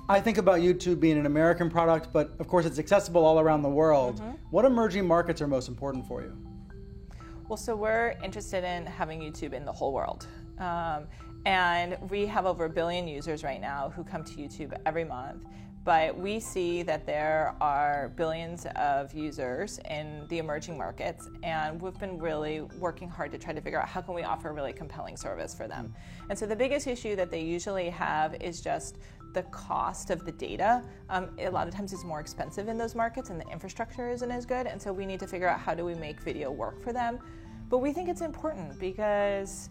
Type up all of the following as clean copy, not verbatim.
I think about YouTube being an American product, but of course it's accessible all around the world. What emerging markets are most important for you? Well, so we're interested in having YouTube in the whole world. And we have over 1 billion users right now who come to YouTube every month. But we see that there are billions of users in the emerging markets, and we've been really working hard to try to figure out how can we offer a really compelling service for them. And so the biggest issue that they usually have is just the cost of the data. A lot of times it's more expensive in those markets and the infrastructure isn't as good, and so we need to figure out how do we make video work for them. But we think it's important because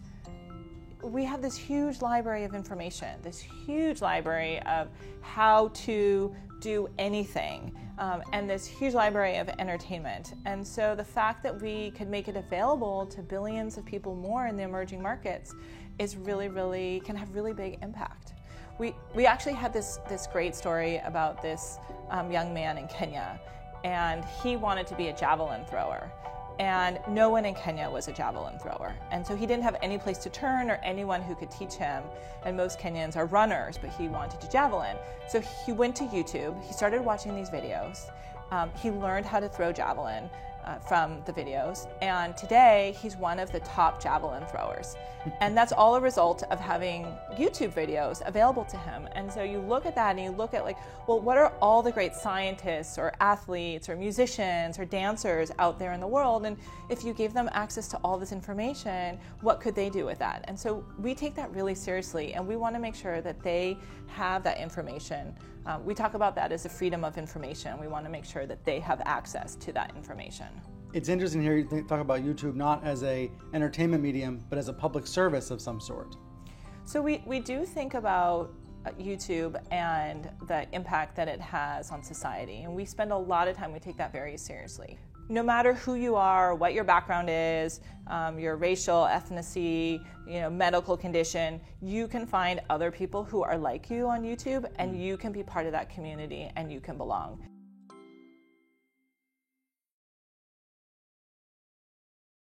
we have this huge library of information, this huge library of how to do anything, and this huge library of entertainment. And so the fact that we could make it available to billions of people more in the emerging markets is really can have really big impact. We actually had this great story about this young man in Kenya, and he wanted to be a javelin thrower. And no one in Kenya was a javelin thrower. And so he didn't have any place to turn or anyone who could teach him. And most Kenyans are runners, but he wanted to javelin. So he went to YouTube, he started watching these videos. He learned how to throw javelin from the videos. And today he's one of the top javelin throwers. And that's all a result of having YouTube videos available to him. And so you look at that and you look at well, what are all the great scientists or athletes or musicians or dancers out there in the world? And if you gave them access to all this information, what could they do with that? And so we take that really seriously, and we want to make sure that they have that information. We talk about that as the freedom of information. We want to make sure that they have access to that information. It's interesting to hear you talk about YouTube not as an entertainment medium, but as a public service of some sort. So we do think about YouTube and the impact that it has on society, and we spend a lot of time, we take that very seriously. No matter who you are, what your background is, your racial, ethnicity, medical condition, you can find other people who are like you on YouTube, and you can be part of that community and you can belong.